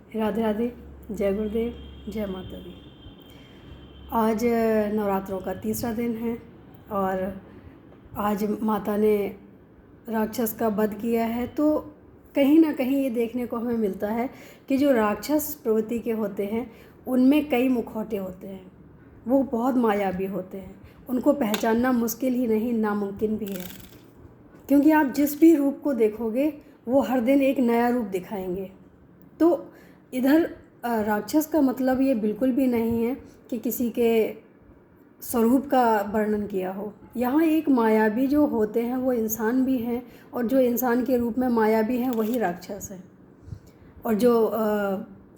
राधे राधे, जय गुरुदेव, जय माता दी। आज नवरात्रों का तीसरा दिन है और आज माता ने राक्षस का वध किया है। तो कहीं ना कहीं ये देखने को हमें मिलता है कि जो राक्षस प्रवृत्ति के होते हैं उनमें कई मुखौटे होते हैं, वो बहुत मायावी होते हैं। उनको पहचानना मुश्किल ही नहीं, नामुमकिन भी है, क्योंकि आप जिस भी रूप को देखोगे वो हर दिन एक नया रूप दिखाएंगे। तो इधर राक्षस का मतलब ये बिल्कुल भी नहीं है कि किसी के स्वरूप का वर्णन किया हो। यहाँ एक मायावी जो होते हैं वो इंसान भी हैं, और जो इंसान के रूप में मायावी हैं वही राक्षस है। और जो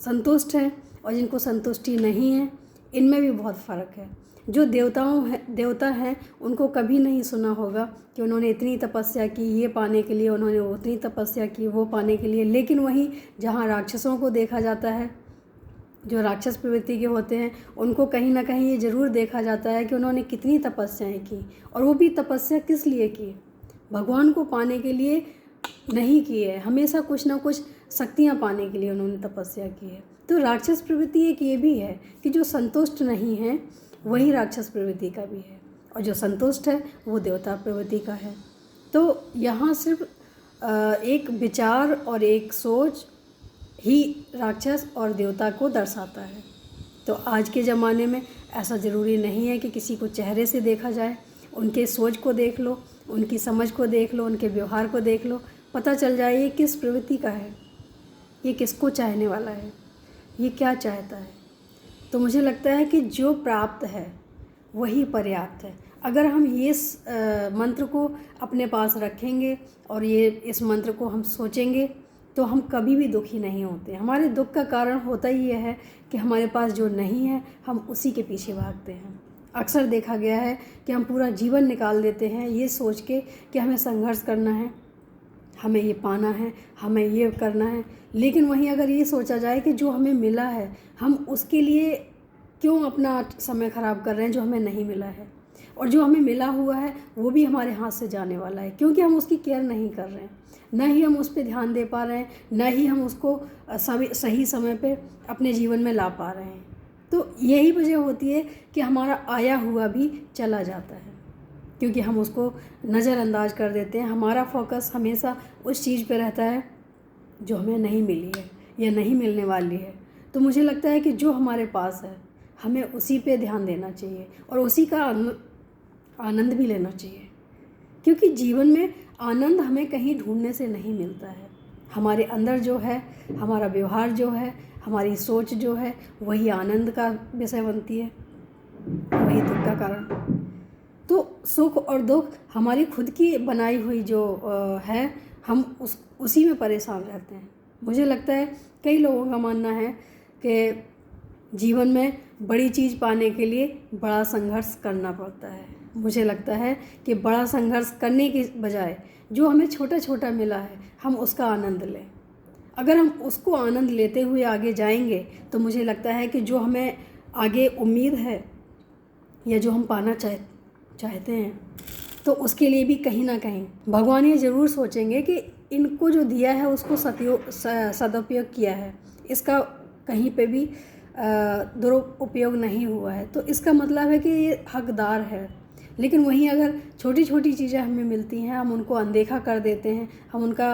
संतुष्ट हैं और जिनको संतुष्टि नहीं है, इनमें भी बहुत फ़र्क है। जो देवता हैं उनको कभी नहीं सुना होगा कि उन्होंने इतनी तपस्या की ये पाने के लिए, उन्होंने उतनी तपस्या की वो पाने के लिए। लेकिन वहीं जहाँ राक्षसों को देखा जाता है, जो राक्षस प्रवृत्ति के होते हैं, उनको कहीं ना कहीं ये ज़रूर देखा जाता है कि उन्होंने कितनी तपस्याएं की, और वो भी तपस्या किस लिए की? भगवान को पाने के लिए नहीं की है, हमेशा कुछ ना कुछ शक्तियाँ पाने के लिए उन्होंने तपस्या की है। तो राक्षस प्रवृत्ति एक ये भी है कि जो संतुष्ट नहीं है वही राक्षस प्रवृत्ति का भी है, और जो संतुष्ट है वो देवता प्रवृत्ति का है। तो यहाँ सिर्फ एक विचार और एक सोच ही राक्षस और देवता को दर्शाता है। तो आज के ज़माने में ऐसा ज़रूरी नहीं है कि किसी को चेहरे से देखा जाए, उनके सोच को देख लो, उनकी समझ को देख लो, उनके व्यवहार को देख लो, पता चल जाए ये किस प्रवृत्ति का है, ये किसको चाहने वाला है, ये क्या चाहता है। तो मुझे लगता है कि जो प्राप्त है वही पर्याप्त है। अगर हम ये मंत्र को अपने पास रखेंगे और इस मंत्र को हम सोचेंगे तो हम कभी भी दुखी नहीं होते। हमारे दुख का कारण होता ही यह है कि हमारे पास जो नहीं है हम उसी के पीछे भागते हैं। अक्सर देखा गया है कि हम पूरा जीवन निकाल देते हैं ये सोच के कि हमें संघर्ष करना है, हमें ये पाना है, हमें ये करना है। लेकिन वहीं अगर ये सोचा जाए कि जो हमें मिला है हम उसके लिए क्यों अपना समय ख़राब कर रहे हैं, जो हमें नहीं मिला है। और जो हमें मिला हुआ है वो भी हमारे हाथ से जाने वाला है, क्योंकि हम उसकी केयर नहीं कर रहे हैं, न ही हम उस पर ध्यान दे पा रहे हैं, न ही हम उसको सही समय पे अपने जीवन में ला पा रहे हैं। तो यही वजह होती है कि हमारा आया हुआ भी चला जाता है, क्योंकि हम उसको नज़रअंदाज कर देते हैं। हमारा फोकस हमेशा उस चीज़ पे रहता है जो हमें नहीं मिली है या नहीं मिलने वाली है। तो मुझे लगता है कि जो हमारे पास है हमें उसी पे ध्यान देना चाहिए और उसी का आनंद भी लेना चाहिए, क्योंकि जीवन में आनंद हमें कहीं ढूंढने से नहीं मिलता है। हमारे अंदर जो है, हमारा व्यवहार जो है, हमारी सोच जो है, वही आनंद का विषय बनती है, वही दुख का कारण। तो सुख और दुख हमारी खुद की बनाई हुई जो है, हम उसी में परेशान रहते हैं। मुझे लगता है कई लोगों का मानना है कि जीवन में बड़ी चीज़ पाने के लिए बड़ा संघर्ष करना पड़ता है। मुझे लगता है कि बड़ा संघर्ष करने की बजाय जो हमें छोटा छोटा मिला है हम उसका आनंद लें। अगर हम उसको आनंद लेते हुए आगे जाएंगे तो मुझे लगता है कि जो हमें आगे उम्मीद है या जो हम पाना चाहते हैं तो उसके लिए भी कहीं ना कहीं भगवान ये ज़रूर सोचेंगे कि इनको जो दिया है उसको सदुपयोग किया है, इसका कहीं पे भी दुरुपयोग नहीं हुआ है। तो इसका मतलब है कि ये हकदार है। लेकिन वहीं अगर छोटी छोटी चीज़ें हमें मिलती हैं, हम उनको अनदेखा कर देते हैं, हम उनका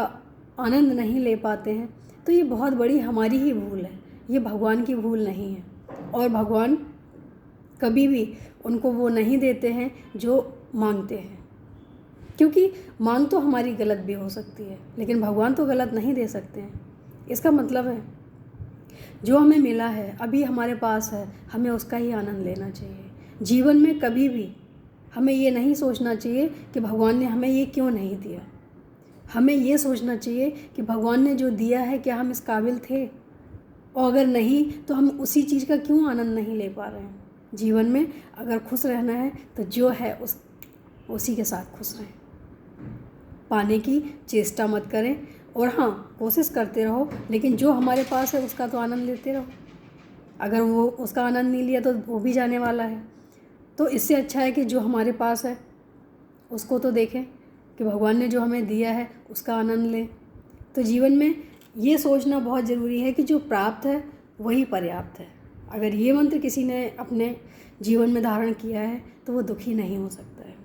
आनंद नहीं ले पाते हैं, तो ये बहुत बड़ी हमारी ही भूल है, ये भगवान की भूल नहीं है। और भगवान कभी भी उनको वो नहीं देते हैं जो मांगते हैं, क्योंकि मांग तो हमारी गलत भी हो सकती है, लेकिन भगवान तो गलत नहीं दे सकते हैं। इसका मतलब है जो हमें मिला है, अभी हमारे पास है, हमें उसका ही आनंद लेना चाहिए। जीवन में कभी भी हमें ये नहीं सोचना चाहिए कि भगवान ने हमें ये क्यों नहीं दिया। हमें ये सोचना चाहिए कि भगवान ने जो दिया है क्या हम इस काबिल थे, और अगर नहीं तो हम उसी चीज़ का क्यों आनंद नहीं ले पा रहे हैं। जीवन में अगर खुश रहना है तो जो है उसी के साथ खुश रहें, पाने की चेष्टा मत करें। और हाँ, कोशिश करते रहो, लेकिन जो हमारे पास है उसका तो आनंद लेते रहो। अगर वो उसका आनंद नहीं लिया तो वो भी जाने वाला है। तो इससे अच्छा है कि जो हमारे पास है उसको तो देखें कि भगवान ने जो हमें दिया है उसका आनंद लें। तो जीवन में ये सोचना बहुत ज़रूरी है कि जो प्राप्त है वही पर्याप्त है। अगर ये मंत्र किसी ने अपने जीवन में धारण किया है तो वो दुखी नहीं हो सकता है।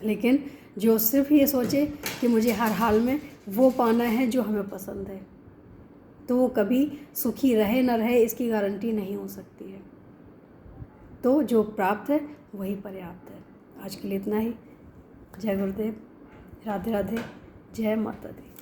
लेकिन जो सिर्फ ये सोचे कि मुझे हर हाल में वो पाना है जो हमें पसंद है, तो वो कभी सुखी रहे न रहे इसकी गारंटी नहीं हो सकती है। तो जो प्राप्त है वही पर्याप्त है। आज के लिए इतना ही। जय गुरुदेव, राधे राधे, जय माता दी।